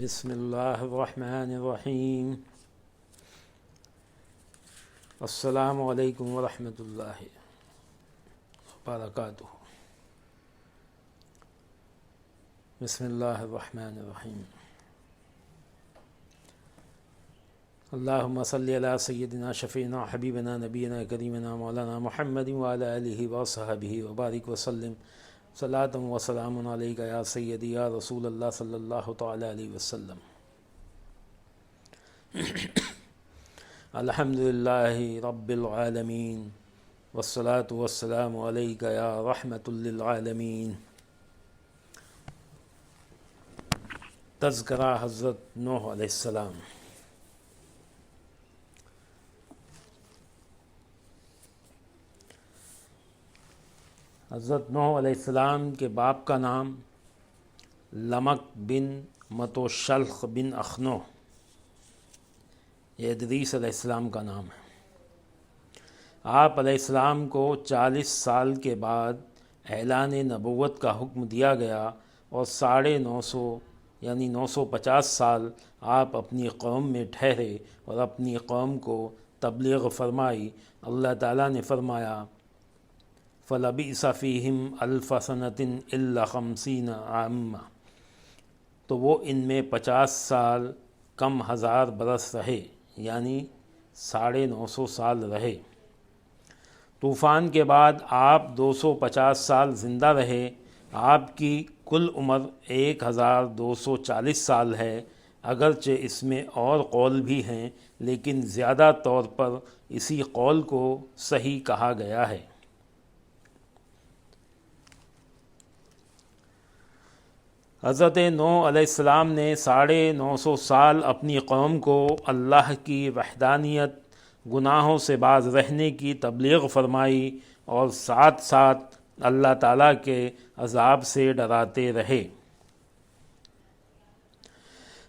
بسم اللہ الرحمن الرحیم۔ السلام علیکم ورحمۃ اللہ وبرکاتہ۔ بسم اللہ الرحمن الرحیم۔ اللہم صلی علی سیدنا شفیعنا حبیبنا نبینا کریمنا مولانا محمد وعلی آلہ وصحبہ وبارک وسلم صلاۃ و سلام علیک یا سیدی یا رسول اللہ صلی اللہ تعالی علیہ وسلم۔ الحمدللہ رب العالمین والصلاة والسلام علیک یا رحمۃ للعالمین۔ تذکرہ حضرت نوح علیہ السلام۔ حضرت نوح علیہ السلام کے باپ کا نام لمک بن متوشلخ بن اخنو، یہ ادریس علیہ السلام کا نام ہے۔ آپ علیہ السلام کو 40 سال کے بعد اعلان نبوت کا حکم دیا گیا اور 950 یعنی 950 سال آپ اپنی قوم میں ٹھہرے اور اپنی قوم کو تبلیغ فرمائی۔ اللہ تعالیٰ نے فرمایا فَلَبِئْسَ فِيهِمْ أَلْفَ سَنَةٍ إِلَّا 50 عَامًا، تو وہ ان میں 50 سال کم 1000 برس رہے، یعنی 950 سال رہے۔ طوفان کے بعد آپ 250 سال زندہ رہے۔ آپ کی کل عمر 1240 سال ہے، اگرچہ اس میں اور قول بھی ہیں، لیکن زیادہ طور پر اسی قول کو صحیح کہا گیا ہے۔ حضرت نوح علیہ السلام نے 950 سال اپنی قوم کو اللہ کی وحدانیت، گناہوں سے باز رہنے کی تبلیغ فرمائی اور ساتھ ساتھ اللہ تعالیٰ کے عذاب سے ڈراتے رہے۔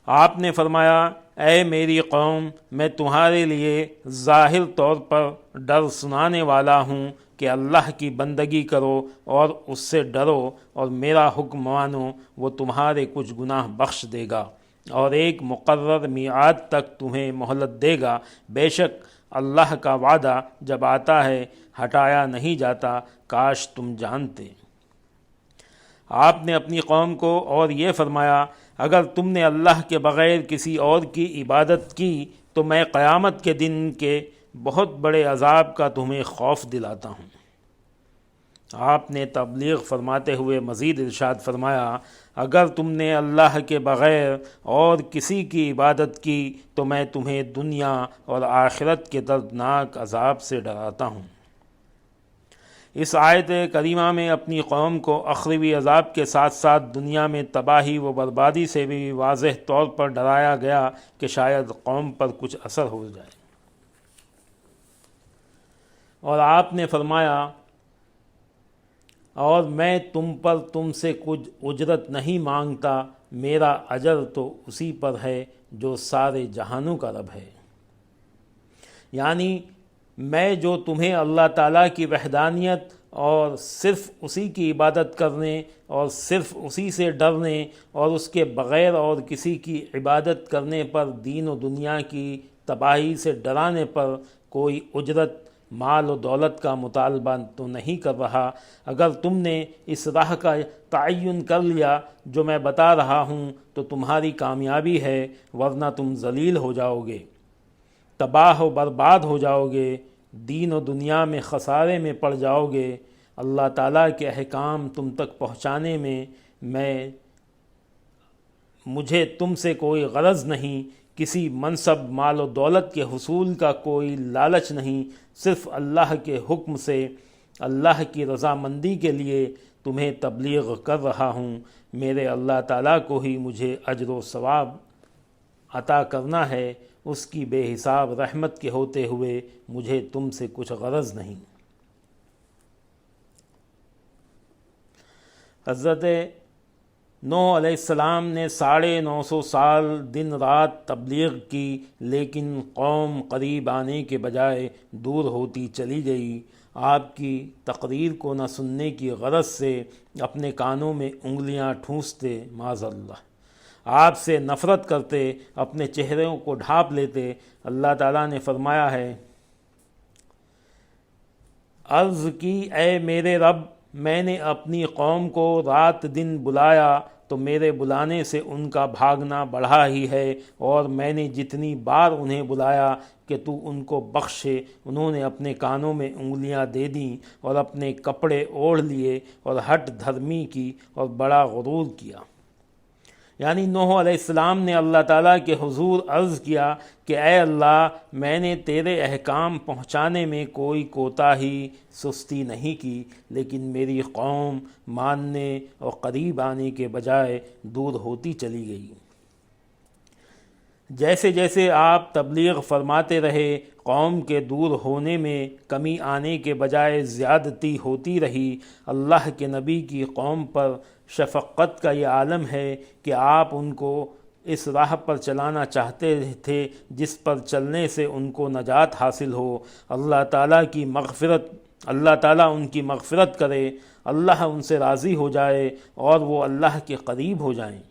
آپ نے فرمایا اے میری قوم، میں تمہارے لیے ظاہر طور پر ڈر سنانے والا ہوں کہ اللہ کی بندگی کرو اور اس سے ڈرو اور میرا حکم مانو، وہ تمہارے کچھ گناہ بخش دے گا اور ایک مقرر میعاد تک تمہیں مہلت دے گا۔ بے شک اللہ کا وعدہ جب آتا ہے ہٹایا نہیں جاتا، کاش تم جانتے۔ آپ نے اپنی قوم کو اور یہ فرمایا اگر تم نے اللہ کے بغیر کسی اور کی عبادت کی تو میں قیامت کے دن کے بہت بڑے عذاب کا تمہیں خوف دلاتا ہوں۔ آپ نے تبلیغ فرماتے ہوئے مزید ارشاد فرمایا اگر تم نے اللہ کے بغیر اور کسی کی عبادت کی تو میں تمہیں دنیا اور آخرت کے دردناک عذاب سے ڈراتا ہوں۔ اس آیت کریمہ میں اپنی قوم کو اخروی عذاب کے ساتھ ساتھ دنیا میں تباہی و بربادی سے بھی واضح طور پر ڈرایا گیا کہ شاید قوم پر کچھ اثر ہو جائے۔ اور آپ نے فرمایا اور میں تم سے کچھ اجرت نہیں مانگتا، میرا اجر تو اسی پر ہے جو سارے جہانوں کا رب ہے۔ یعنی میں جو تمہیں اللہ تعالیٰ کی وحدانیت اور صرف اسی کی عبادت کرنے اور صرف اسی سے ڈرنے اور اس کے بغیر اور کسی کی عبادت کرنے پر دین و دنیا کی تباہی سے ڈرانے پر کوئی اجرت مال و دولت کا مطالبہ تو نہیں کر رہا۔ اگر تم نے اس راہ کا تعین کر لیا جو میں بتا رہا ہوں تو تمہاری کامیابی ہے، ورنہ تم ذلیل ہو جاؤ گے، تباہ و برباد ہو جاؤ گے، دین و دنیا میں خسارے میں پڑ جاؤ گے۔ اللہ تعالیٰ کے احکام تم تک پہنچانے میں مجھے تم سے کوئی غرض نہیں، کسی منصب مال و دولت کے حصول کا کوئی لالچ نہیں، صرف اللہ کے حکم سے اللہ کی رضامندی کے لیے تمہیں تبلیغ کر رہا ہوں۔ میرے اللہ تعالیٰ کو ہی مجھے اجر و ثواب عطا کرنا ہے، اس کی بے حساب رحمت کے ہوتے ہوئے مجھے تم سے کچھ غرض نہیں۔ حضرت نوح علیہ السلام نے 950 سال دن رات تبلیغ کی، لیکن قوم قریب آنے کے بجائے دور ہوتی چلی گئی۔ آپ کی تقریر کو نہ سننے کی غرض سے اپنے کانوں میں انگلیاں ٹھونستے معاذ اللہ۔ آپ سے نفرت کرتے، اپنے چہروں کو ڈھانپ لیتے۔ اللہ تعالیٰ نے فرمایا ہے، عرض کی اے میرے رب، میں نے اپنی قوم کو رات دن بلایا تو میرے بلانے سے ان کا بھاگنا بڑھا ہی ہے، اور میں نے جتنی بار انہیں بلایا کہ تو ان کو بخشے، انہوں نے اپنے کانوں میں انگلیاں دے دیں اور اپنے کپڑے اوڑھ لیے اور ہٹ دھرمی کی اور بڑا غرور کیا۔ یعنی نوح علیہ السلام نے اللہ تعالیٰ کے حضور عرض کیا کہ اے اللہ، میں نے تیرے احکام پہنچانے میں کوئی کوتاہی سستی نہیں کی، لیکن میری قوم ماننے اور قریب آنے کے بجائے دور ہوتی چلی گئی۔ جیسے جیسے آپ تبلیغ فرماتے رہے، قوم کے دور ہونے میں کمی آنے کے بجائے زیادتی ہوتی رہی۔ اللہ کے نبی کی قوم پر شفقت کا یہ عالم ہے کہ آپ ان کو اس راہ پر چلانا چاہتے تھے جس پر چلنے سے ان کو نجات حاصل ہو۔ اللہ تعالیٰ ان کی مغفرت کرے، اللہ ان سے راضی ہو جائے اور وہ اللہ کے قریب ہو جائیں۔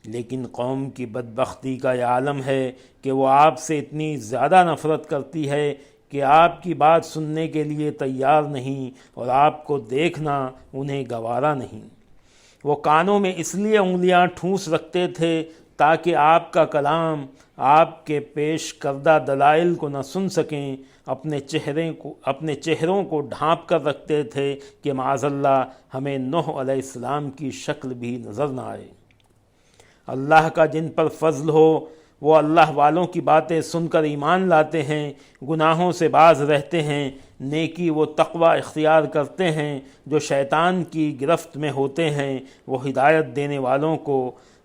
لیکن قوم کی بدبختی کا یہ عالم ہے کہ وہ آپ سے اتنی زیادہ نفرت کرتی ہے کہ آپ کی بات سننے کے لیے تیار نہیں اور آپ کو دیکھنا انہیں گوارا نہیں۔ وہ کانوں میں اس لیے انگلیاں ٹھونس رکھتے تھے تاکہ آپ کا کلام، آپ کے پیش کردہ دلائل کو نہ سن سکیں، اپنے چہروں کو ڈھانپ کر رکھتے تھے کہ معاذ اللہ ہمیں نوح علیہ السلام کی شکل بھی نظر نہ آئے۔ اللہ کا جن پر فضل ہو وہ اللہ والوں کی باتیں سن کر ایمان لاتے ہیں، گناہوں سے باز رہتے ہیں، نیکی و تقوی اختیار کرتے ہیں۔ جو شیطان کی گرفت میں ہوتے ہیں وہ ہدایت دینے والوں کو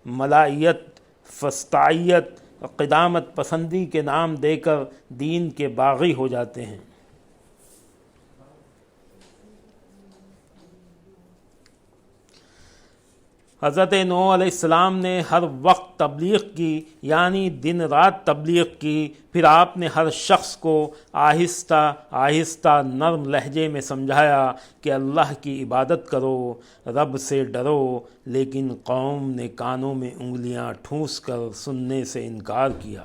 ملائیت، فسطائیت، قدامت پسندی کے نام دے کر دین کے باغی ہو جاتے ہیں۔ حضرت نوح علیہ السلام نے ہر وقت تبلیغ کی، یعنی دن رات تبلیغ کی۔ پھر آپ نے ہر شخص کو آہستہ آہستہ نرم لہجے میں سمجھایا کہ اللہ کی عبادت کرو، رب سے ڈرو، لیکن قوم نے کانوں میں انگلیاں ٹھونس کر سننے سے انکار کیا۔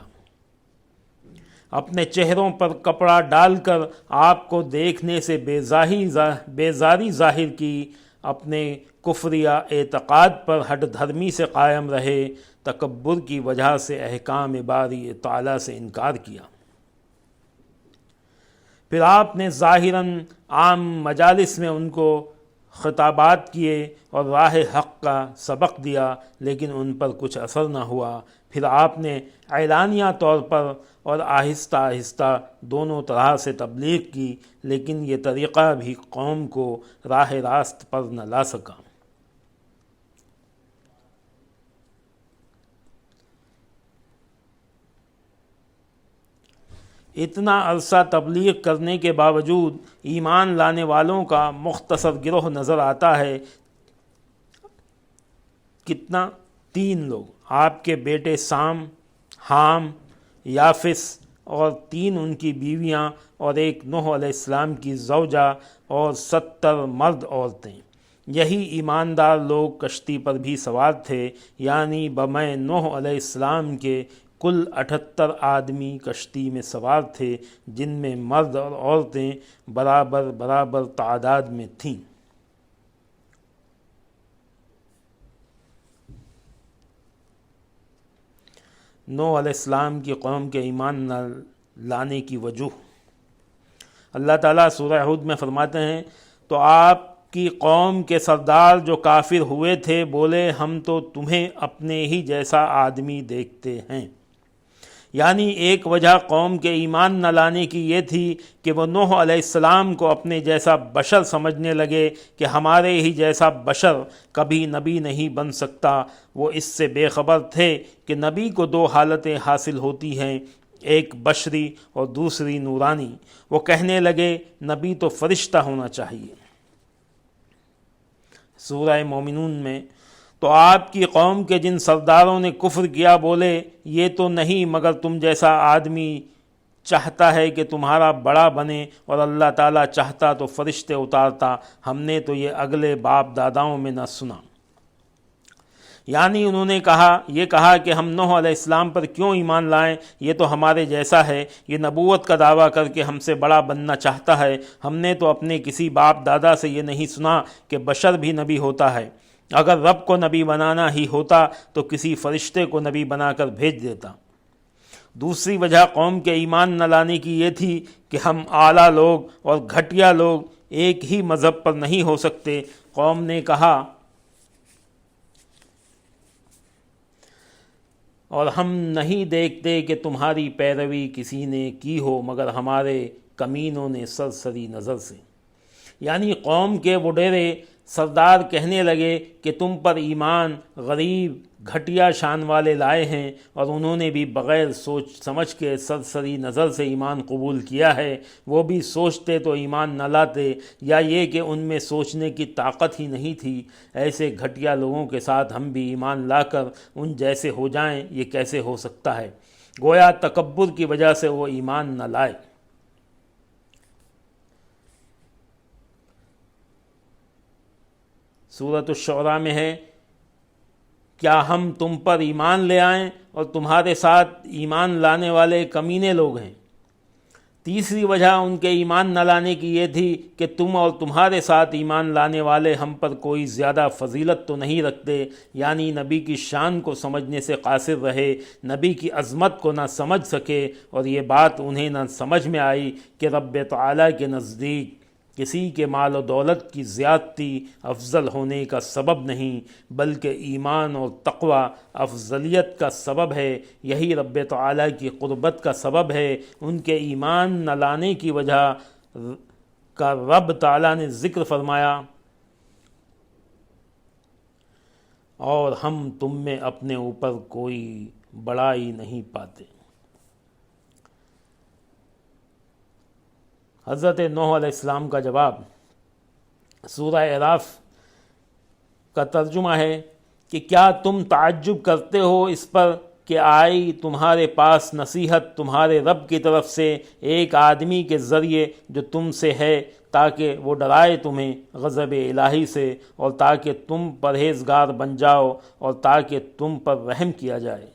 اپنے چہروں پر کپڑا ڈال کر آپ کو دیکھنے سے بیزاری ظاہر کی، اپنے کفر یا اعتقاد پر ہٹ دھرمی سے قائم رہے، تکبر کی وجہ سے احکام باری تعالیٰ سے انکار کیا۔ پھر آپ نے ظاہراً عام مجالس میں ان کو خطابات کیے اور راہ حق کا سبق دیا، لیکن ان پر کچھ اثر نہ ہوا۔ پھر آپ نے اعلانیہ طور پر اور آہستہ آہستہ دونوں طرح سے تبلیغ کی، لیکن یہ طریقہ بھی قوم کو راہ راست پر نہ لا سکا۔ اتنا عرصہ تبلیغ کرنے کے باوجود ایمان لانے والوں کا مختصر گروہ نظر آتا ہے۔ کتنا؟ 3 لوگ، آپ کے بیٹے سام، حام، یافس، اور 3 ان کی بیویاں اور ایک نوح علیہ السلام کی زوجہ اور 70 مرد عورتیں۔ یہی ایماندار لوگ کشتی پر بھی سوار تھے، یعنی بمِ نوح علیہ السلام کے کل 78 آدمی کشتی میں سوار تھے، جن میں مرد اور عورتیں برابر تعداد میں تھیں۔ نوح علیہ السلام کی قوم کے ایمان نہ لانے کی وجوہ، اللہ تعالیٰ سورہ ہود میں فرماتے ہیں، تو آپ کی قوم کے سردار جو کافر ہوئے تھے بولے ہم تو تمہیں اپنے ہی جیسا آدمی دیکھتے ہیں۔ یعنی ایک وجہ قوم کے ایمان نہ لانے کی یہ تھی کہ وہ نوح علیہ السلام کو اپنے جیسا بشر سمجھنے لگے کہ ہمارے ہی جیسا بشر کبھی نبی نہیں بن سکتا۔ وہ اس سے بے خبر تھے کہ نبی کو 2 حالتیں حاصل ہوتی ہیں، ایک بشری اور دوسری نورانی۔ وہ کہنے لگے نبی تو فرشتہ ہونا چاہیے۔ سورہ مومنون میں تو آپ کی قوم کے جن سرداروں نے کفر کیا بولے یہ تو نہیں مگر تم جیسا آدمی چاہتا ہے کہ تمہارا بڑا بنے، اور اللہ تعالیٰ چاہتا تو فرشتے اتارتا، ہم نے تو یہ اگلے باپ داداؤں میں نہ سنا۔ یعنی انہوں نے یہ کہا کہ ہم نوح علیہ السلام پر کیوں ایمان لائیں، یہ تو ہمارے جیسا ہے، یہ نبوت کا دعویٰ کر کے ہم سے بڑا بننا چاہتا ہے، ہم نے تو اپنے کسی باپ دادا سے یہ نہیں سنا کہ بشر بھی نبی ہوتا ہے، اگر رب کو نبی بنانا ہی ہوتا تو کسی فرشتے کو نبی بنا کر بھیج دیتا۔ دوسری وجہ قوم کے ایمان نہ لانے کی یہ تھی کہ ہم اعلیٰ لوگ اور گھٹیا لوگ ایک ہی مذہب پر نہیں ہو سکتے۔ قوم نے کہا اور ہم نہیں دیکھتے کہ تمہاری پیروی کسی نے کی ہو مگر ہمارے کمینوں نے سرسری نظر سے، یعنی قوم کے وڈیرے سردار کہنے لگے کہ تم پر ایمان غریب گھٹیا شان والے لائے ہیں، اور انہوں نے بھی بغیر سوچ سمجھ کے سرسری نظر سے ایمان قبول کیا ہے، وہ بھی سوچتے تو ایمان نہ لاتے، یا یہ کہ ان میں سوچنے کی طاقت ہی نہیں تھی۔ ایسے گھٹیا لوگوں کے ساتھ ہم بھی ایمان لا کر ان جیسے ہو جائیں، یہ کیسے ہو سکتا ہے؟ گویا تکبر کی وجہ سے وہ ایمان نہ لائے۔ سورۃ الشعراء میں ہے، کیا ہم تم پر ایمان لے آئیں اور تمہارے ساتھ ایمان لانے والے کمینے لوگ ہیں؟ تیسری وجہ ان کے ایمان نہ لانے کی یہ تھی کہ تم اور تمہارے ساتھ ایمان لانے والے ہم پر کوئی زیادہ فضیلت تو نہیں رکھتے، یعنی نبی کی شان کو سمجھنے سے قاصر رہے، نبی کی عظمت کو نہ سمجھ سکے، اور یہ بات انہیں نہ سمجھ میں آئی کہ رب تعالیٰ کے نزدیک کسی کے مال و دولت کی زیادتی افضل ہونے کا سبب نہیں، بلکہ ایمان اور تقوی افضلیت کا سبب ہے، یہی رب تعالیٰ کی قربت کا سبب ہے۔ ان کے ایمان نہ لانے کی وجہ کا رب تعالیٰ نے ذکر فرمایا، اور ہم تم میں اپنے اوپر کوئی بڑائی نہیں پاتے۔ حضرت نوح علیہ السلام کا جواب سورہ اعراف کا ترجمہ ہے کہ کیا تم تعجب کرتے ہو اس پر کہ آئی تمہارے پاس نصیحت تمہارے رب کی طرف سے ایک آدمی کے ذریعے جو تم سے ہے، تاکہ وہ ڈرائے تمہیں غضب الہی سے، اور تاکہ تم پرہیزگار بن جاؤ، اور تاکہ تم پر رحم کیا جائے۔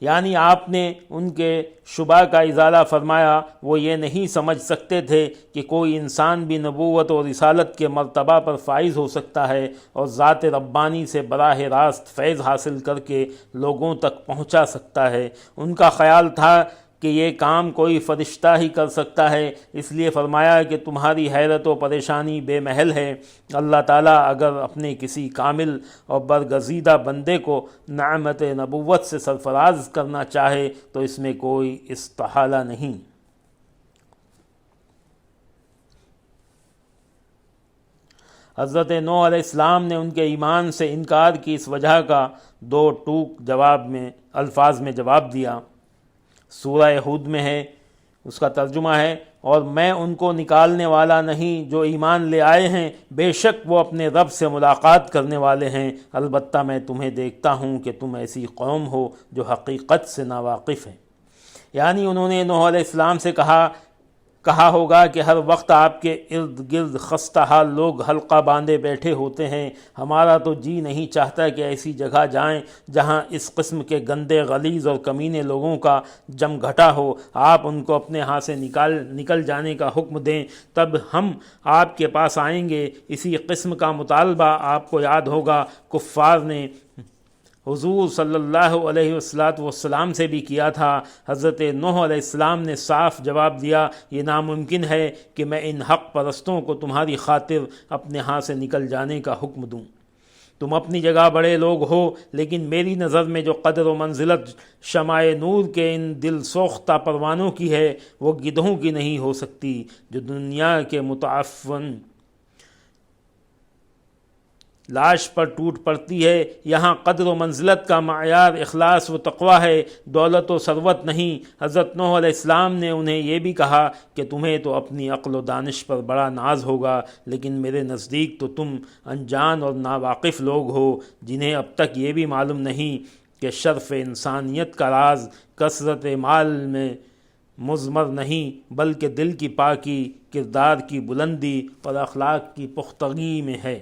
یعنی آپ نے ان کے شبہ کا ازالہ فرمایا، وہ یہ نہیں سمجھ سکتے تھے کہ کوئی انسان بھی نبوت اور رسالت کے مرتبہ پر فائز ہو سکتا ہے اور ذات ربانی سے براہ راست فیض حاصل کر کے لوگوں تک پہنچا سکتا ہے۔ ان کا خیال تھا کہ یہ کام کوئی فرشتہ ہی کر سکتا ہے، اس لیے فرمایا کہ تمہاری حیرت و پریشانی بے محل ہے۔ اللہ تعالیٰ اگر اپنے کسی کامل اور برگزیدہ بندے کو نعمت نبوت سے سرفراز کرنا چاہے تو اس میں کوئی استحالہ نہیں۔ حضرت نوح علیہ السلام نے ان کے ایمان سے انکار کی اس وجہ کا دو ٹوک الفاظ میں جواب دیا۔ سورہ ہود میں ہے، اس کا ترجمہ ہے، اور میں ان کو نکالنے والا نہیں جو ایمان لے آئے ہیں، بے شک وہ اپنے رب سے ملاقات کرنے والے ہیں، البتہ میں تمہیں دیکھتا ہوں کہ تم ایسی قوم ہو جو حقیقت سے ناواقف ہیں۔ یعنی انہوں نے نوح علیہ السلام سے کہا ہوگا کہ ہر وقت آپ کے ارد گرد خستہ حال لوگ حلقہ باندھے بیٹھے ہوتے ہیں، ہمارا تو جی نہیں چاہتا کہ ایسی جگہ جائیں جہاں اس قسم کے گندے غلیظ اور کمینے لوگوں کا جم گھٹا ہو، آپ ان کو اپنے ہاں سے نکل جانے کا حکم دیں، تب ہم آپ کے پاس آئیں گے۔ اسی قسم کا مطالبہ آپ کو یاد ہوگا کفار نے حضور صلی اللہ علیہ وسلم سے بھی کیا تھا۔ حضرت نوح علیہ السلام نے صاف جواب دیا، یہ ناممکن ہے کہ میں ان حق پرستوں کو تمہاری خاطر اپنے ہاں سے نکل جانے کا حکم دوں۔ تم اپنی جگہ بڑے لوگ ہو، لیکن میری نظر میں جو قدر و منزلت شمع نور کے ان دل سوختہ پروانوں کی ہے وہ گدھوں کی نہیں ہو سکتی جو دنیا کے متعفن لاش پر ٹوٹ پڑتی ہے۔ یہاں قدر و منزلت کا معیار اخلاص و تقوی ہے، دولت و ثروت نہیں۔ حضرت نوح علیہ السلام نے انہیں یہ بھی کہا کہ تمہیں تو اپنی عقل و دانش پر بڑا ناز ہوگا، لیکن میرے نزدیک تو تم انجان اور ناواقف لوگ ہو، جنہیں اب تک یہ بھی معلوم نہیں کہ شرف انسانیت کا راز کثرت مال میں مضمر نہیں، بلکہ دل کی پاکی، کردار کی بلندی اور اخلاق کی پختگی میں ہے۔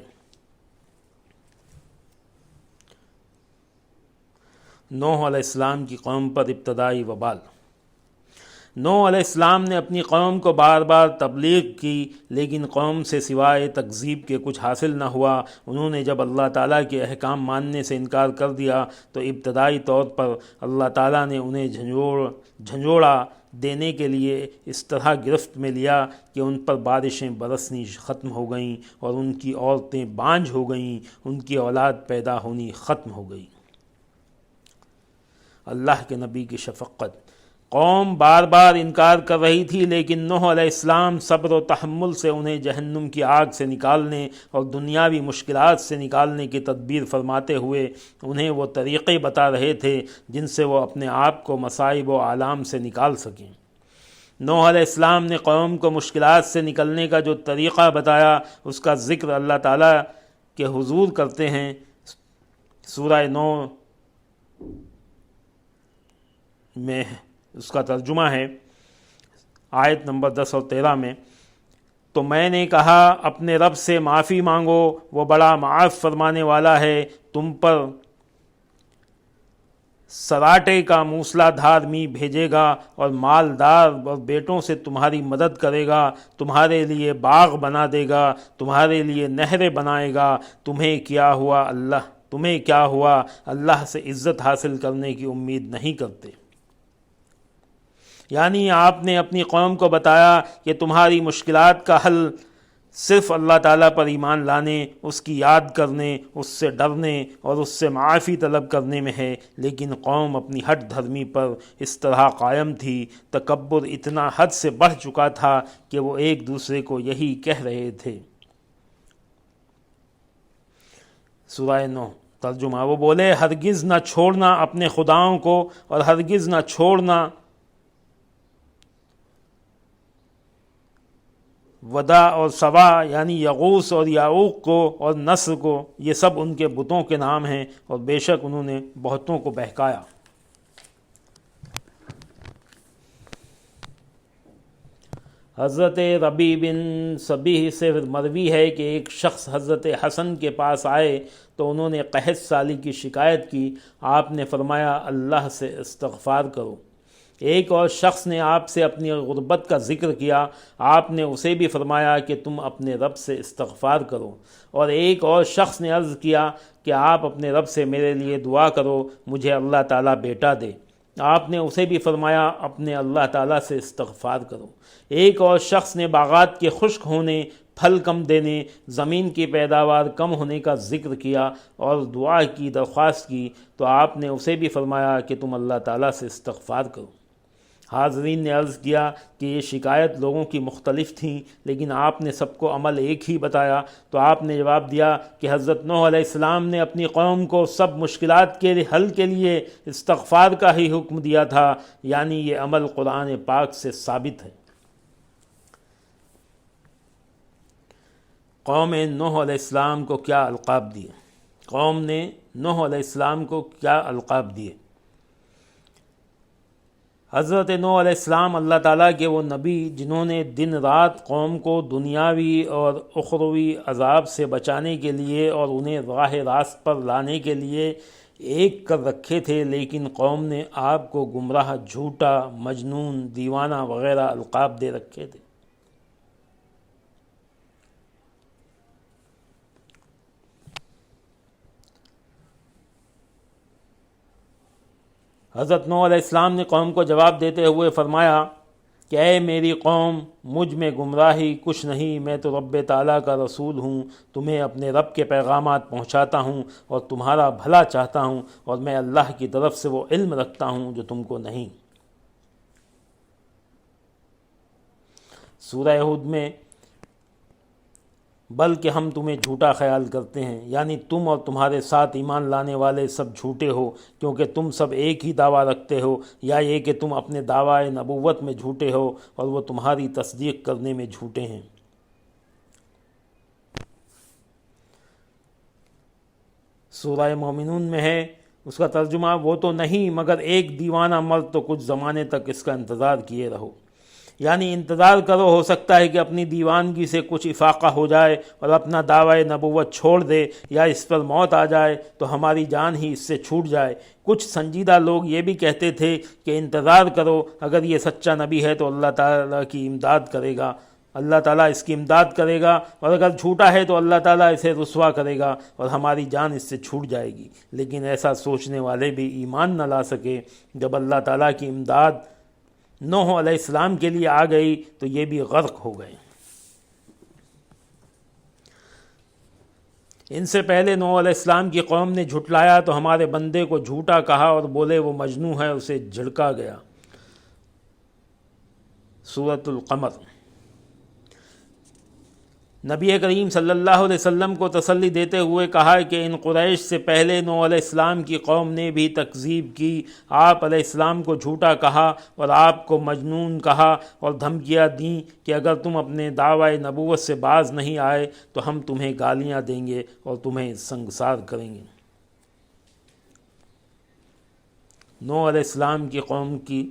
نوح علیہ السلام کی قوم پر ابتدائی وبال۔ نوح علیہ السلام نے اپنی قوم کو بار بار تبلیغ کی، لیکن قوم سے سوائے تکذیب کے کچھ حاصل نہ ہوا۔ انہوں نے جب اللہ تعالیٰ کے احکام ماننے سے انکار کر دیا تو ابتدائی طور پر اللہ تعالیٰ نے انہیں جھنجھوڑا دینے کے لیے اس طرح گرفت میں لیا کہ ان پر بارشیں برسنی ختم ہو گئیں اور ان کی عورتیں بانجھ ہو گئیں، ان کی اولاد پیدا ہونی ختم ہو گئی۔ اللہ کے نبی کی شفقت۔ قوم بار بار انکار کر رہی تھی، لیکن نوح علیہ السلام صبر و تحمل سے انہیں جہنم کی آگ سے نکالنے اور دنیاوی مشکلات سے نکالنے کی تدبیر فرماتے ہوئے انہیں وہ طریقے بتا رہے تھے جن سے وہ اپنے آپ کو مصائب و آلام سے نکال سکیں۔ نوح علیہ السلام نے قوم کو مشکلات سے نکلنے کا جو طریقہ بتایا، اس کا ذکر اللہ تعالیٰ کے حضور کرتے ہیں۔ سورہ نوح میں اس کا ترجمہ ہے آیت نمبر 10 اور 13 میں، تو میں نے کہا اپنے رب سے معافی مانگو، وہ بڑا معاف فرمانے والا ہے، تم پر سراٹے کا موسلا دھار می بھیجے گا اور مالدار اور بیٹوں سے تمہاری مدد کرے گا، تمہارے لیے باغ بنا دے گا، تمہارے لیے نہریں بنائے گا۔ تمہیں کیا ہوا اللہ سے عزت حاصل کرنے کی امید نہیں کرتے؟ یعنی آپ نے اپنی قوم کو بتایا کہ تمہاری مشکلات کا حل صرف اللہ تعالیٰ پر ایمان لانے، اس کی یاد کرنے، اس سے ڈرنے اور اس سے معافی طلب کرنے میں ہے، لیکن قوم اپنی ہٹ دھرمی پر اس طرح قائم تھی، تکبر اتنا حد سے بڑھ چکا تھا کہ وہ ایک دوسرے کو یہی کہہ رہے تھے۔ سورہ نوح ترجمہ۔ وہ بولے ہرگز نہ چھوڑنا اپنے خداؤں کو، اور ہرگز نہ چھوڑنا ودا اور سوا یعنی یغوث اور یعوق کو اور نصر کو، یہ سب ان کے بتوں کے نام ہیں، اور بے شک انہوں نے بہتوں کو بہکایا۔ حضرت ربیع بن صبیح سے مروی ہے کہ ایک شخص حضرت حسن کے پاس آئے تو انہوں نے قحط سالی کی شکایت کی۔ آپ نے فرمایا اللہ سے استغفار کرو۔ ایک اور شخص نے آپ سے اپنی غربت کا ذکر کیا، آپ نے اسے بھی فرمایا کہ تم اپنے رب سے استغفار کرو۔ اور ایک اور شخص نے عرض کیا کہ آپ اپنے رب سے میرے لیے دعا کرو، مجھے اللہ تعالیٰ بیٹا دے۔ آپ نے اسے بھی فرمایا اپنے اللہ تعالیٰ سے استغفار کرو۔ ایک اور شخص نے باغات کے خشک ہونے، پھل کم دینے، زمین کی پیداوار کم ہونے کا ذکر کیا اور دعا کی درخواست کی، تو آپ نے اسے بھی فرمایا کہ تم اللہ تعالیٰ سے استغفار کرو۔ حاضرین نے عرض کیا کہ یہ شکایت لوگوں کی مختلف تھیں، لیکن آپ نے سب کو عمل ایک ہی بتایا۔ تو آپ نے جواب دیا کہ حضرت نوح علیہ السلام نے اپنی قوم کو سب مشکلات کے حل کے لیے استغفار کا ہی حکم دیا تھا، یعنی یہ عمل قرآن پاک سے ثابت ہے۔ قوم نوح علیہ السلام کو کیا القاب دیے؟ قوم نے نوح علیہ السلام کو کیا القاب دیے؟ حضرت نوح علیہ السلام اللہ تعالیٰ کے وہ نبی جنہوں نے دن رات قوم کو دنیاوی اور اخروی عذاب سے بچانے کے لیے اور انہیں راہ راست پر لانے کے لیے ایک کر رکھے تھے، لیکن قوم نے آپ کو گمراہ، جھوٹا، مجنون، دیوانہ وغیرہ القاب دے رکھے تھے۔ حضرت نوح علیہ السلام نے قوم کو جواب دیتے ہوئے فرمایا کہ اے میری قوم، مجھ میں گمراہی کچھ نہیں، میں تو رب تعالیٰ کا رسول ہوں، تمہیں اپنے رب کے پیغامات پہنچاتا ہوں اور تمہارا بھلا چاہتا ہوں، اور میں اللہ کی طرف سے وہ علم رکھتا ہوں جو تم کو نہیں۔ سورہ ہود میں بلکہ ہم تمہیں جھوٹا خیال کرتے ہیں، یعنی تم اور تمہارے ساتھ ایمان لانے والے سب جھوٹے ہو، کیونکہ تم سب ایک ہی دعویٰ رکھتے ہو، یا یہ کہ تم اپنے دعویٰ نبوت میں جھوٹے ہو اور وہ تمہاری تصدیق کرنے میں جھوٹے ہیں۔ سورہ مومنون میں ہے، اس کا ترجمہ وہ تو نہیں مگر ایک دیوانہ مرد، تو کچھ زمانے تک اس کا انتظار کیے رہو۔ یعنی انتظار کرو، ہو سکتا ہے کہ اپنی دیوانگی سے کچھ افاقہ ہو جائے اور اپنا دعوی نبوت چھوڑ دے، یا اس پر موت آ جائے تو ہماری جان ہی اس سے چھوٹ جائے۔ کچھ سنجیدہ لوگ یہ بھی کہتے تھے کہ انتظار کرو، اگر یہ سچا نبی ہے تو اللہ تعالیٰ کی امداد کرے گا، اللہ تعالیٰ اس کی امداد کرے گا، اور اگر جھوٹا ہے تو اللہ تعالیٰ اسے رسوا کرے گا اور ہماری جان اس سے چھوٹ جائے گی۔ لیکن ایسا سوچنے والے بھی ایمان نہ لا سکے۔ جب اللہ تعالیٰ کی امداد نوح علیہ السلام کے لیے آ گئی تو یہ بھی غرق ہو گئے۔ ان سے پہلے نوح علیہ السلام کی قوم نے جھٹلایا تو ہمارے بندے کو جھوٹا کہا اور بولے وہ مجنون ہے، اسے جھڑکا گیا۔ سورۃ القمر۔ نبی کریم صلی اللہ علیہ وسلم کو تسلی دیتے ہوئے کہا کہ ان قریش سے پہلے نوح علیہ السلام کی قوم نے بھی تکذیب کی، آپ علیہ السلام کو جھوٹا کہا اور آپ کو مجنون کہا اور دھمکیاں دیں کہ اگر تم اپنے دعوی نبوت سے باز نہیں آئے تو ہم تمہیں گالیاں دیں گے اور تمہیں سنگسار کریں گے۔ نوح علیہ السلام کی قوم کی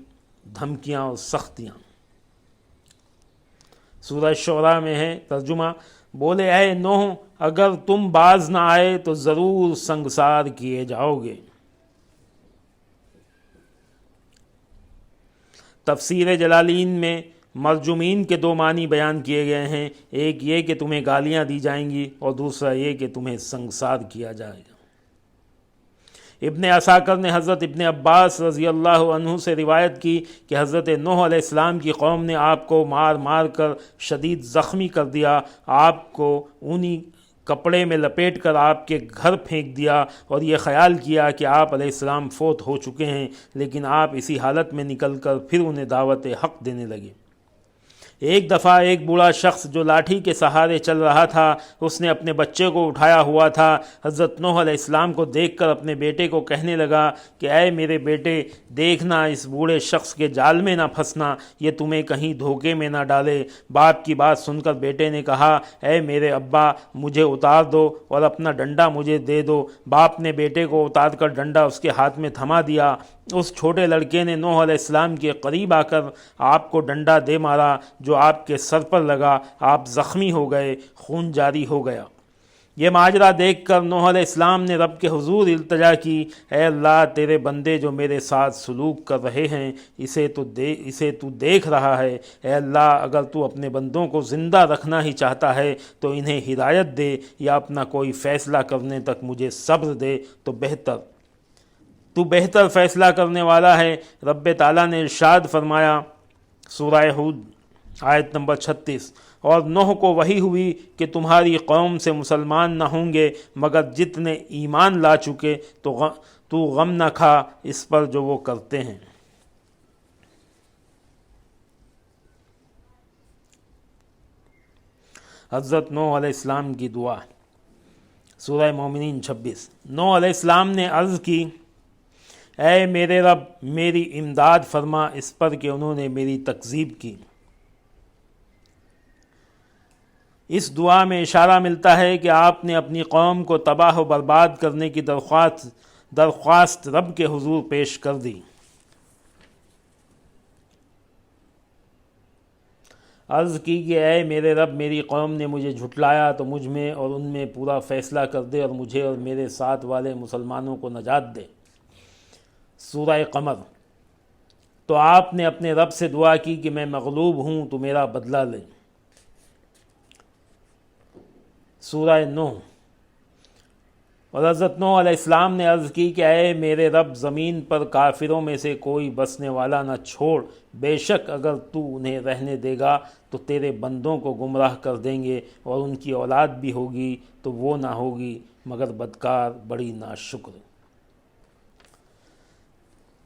دھمکیاں اور سختیاں۔ سورہ شعراء میں ہے ترجمہ، بولے اے نوح اگر تم باز نہ آئے تو ضرور سنگسار کیے جاؤ گے۔ تفسیر جلالین میں مرجومین کے دو معنی بیان کیے گئے ہیں، ایک یہ کہ تمہیں گالیاں دی جائیں گی اور دوسرا یہ کہ تمہیں سنگسار کیا جائے گا۔ ابن عساکر نے حضرت ابن عباس رضی اللہ عنہ سے روایت کی کہ حضرت نوح علیہ السلام کی قوم نے آپ کو مار مار کر شدید زخمی کر دیا، آپ کو اونی کپڑے میں لپیٹ کر آپ کے گھر پھینک دیا اور یہ خیال کیا کہ آپ علیہ السلام فوت ہو چکے ہیں، لیکن آپ اسی حالت میں نکل کر پھر انہیں دعوت حق دینے لگے۔ ایک دفعہ ایک بوڑھا شخص جو لاٹھی کے سہارے چل رہا تھا، اس نے اپنے بچے کو اٹھایا ہوا تھا، حضرت نوح علیہ السلام کو دیکھ کر اپنے بیٹے کو کہنے لگا کہ اے میرے بیٹے، دیکھنا اس بوڑھے شخص کے جال میں نہ پھنسنا، یہ تمہیں کہیں دھوکے میں نہ ڈالے۔ باپ کی بات سن کر بیٹے نے کہا اے میرے ابا، مجھے اتار دو اور اپنا ڈنڈا مجھے دے دو۔ باپ نے بیٹے کو اتار کر ڈنڈا اس کے ہاتھ میں تھما دیا۔ اس چھوٹے لڑکے نے نوح علیہ السلام کے قریب آ کر آپ کو ڈنڈا دے مارا جو آپ کے سر پر لگا، آپ زخمی ہو گئے، خون جاری ہو گیا۔ یہ ماجرا دیکھ کر نوح علیہ السلام نے رب کے حضور التجا کی، اے اللہ تیرے بندے جو میرے ساتھ سلوک کر رہے ہیں اسے تو دیکھ رہا ہے، اے اللہ اگر تو اپنے بندوں کو زندہ رکھنا ہی چاہتا ہے تو انہیں ہدایت دے، یا اپنا کوئی فیصلہ کرنے تک مجھے صبر دے تو بہتر فیصلہ کرنے والا ہے۔ رب تعالیٰ نے ارشاد فرمایا، سورہ ہود آیت نمبر 36، اور نوح کو وحی ہوئی کہ تمہاری قوم سے مسلمان نہ ہوں گے مگر جتنے ایمان لا چکے، تو غم نہ کھا اس پر جو وہ کرتے ہیں۔ حضرت نوح علیہ السلام کی دعا، سورہ مومنین 26۔ نوح علیہ السلام نے عرض کی، اے میرے رب میری امداد فرما اس پر کہ انہوں نے میری تکذیب کی۔ اس دعا میں اشارہ ملتا ہے کہ آپ نے اپنی قوم کو تباہ و برباد کرنے کی درخواست رب کے حضور پیش کر دی۔ عرض کی کہ اے میرے رب میری قوم نے مجھے جھٹلایا تو مجھ میں اور ان میں پورا فیصلہ کر دے اور مجھے اور میرے ساتھ والے مسلمانوں کو نجات دے۔ سورہ قمر۔ تو آپ نے اپنے رب سے دعا کی کہ میں مغلوب ہوں تو میرا بدلہ لے۔ سورہ نوح۔ اور حضرت نوح علیہ السلام نے عرض کی کہ اے میرے رب زمین پر کافروں میں سے کوئی بسنے والا نہ چھوڑ، بے شک اگر تو انہیں رہنے دے گا تو تیرے بندوں کو گمراہ کر دیں گے اور ان کی اولاد بھی ہوگی تو وہ نہ ہوگی مگر بدکار، بڑی ناشکر۔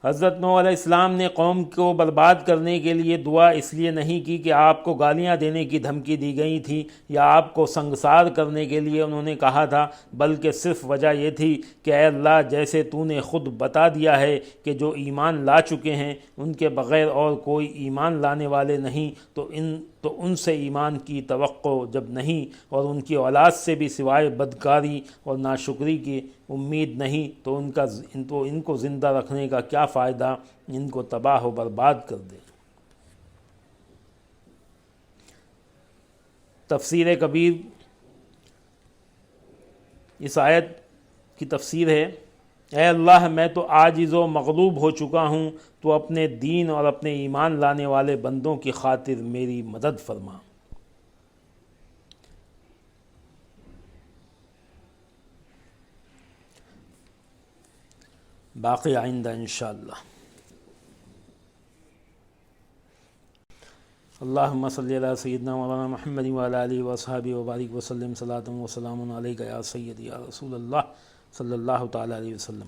حضرت نوح علیہ السلام نے قوم کو برباد کرنے کے لیے دعا اس لیے نہیں کی کہ آپ کو گالیاں دینے کی دھمکی دی گئی تھی یا آپ کو سنگسار کرنے کے لیے انہوں نے کہا تھا، بلکہ صرف وجہ یہ تھی کہ اے اللہ جیسے تو نے خود بتا دیا ہے کہ جو ایمان لا چکے ہیں ان کے بغیر اور کوئی ایمان لانے والے نہیں، تو ان سے ایمان کی توقع جب نہیں اور ان کی اولاد سے بھی سوائے بدکاری اور ناشکری کی امید نہیں تو ان کو زندہ رکھنے کا کیا فائدہ، ان کو تباہ و برباد کر دے۔ تفسیر کبیر اس آیت کی تفسیر ہے، اے اللہ میں تو عاجز و مغلوب ہو چکا ہوں، تو اپنے دین اور اپنے ایمان لانے والے بندوں کی خاطر میری مدد فرما۔ باقی آئندہ انشاءاللہ۔ اللہم صلی علی سیدنا مولانا محمد وعلی آلہ وصحبہ وبارک وسلم صلاۃ و سلام علیک یا سیدی یا رسول اللہ صلی اللہ تعالی علیہ وسلم۔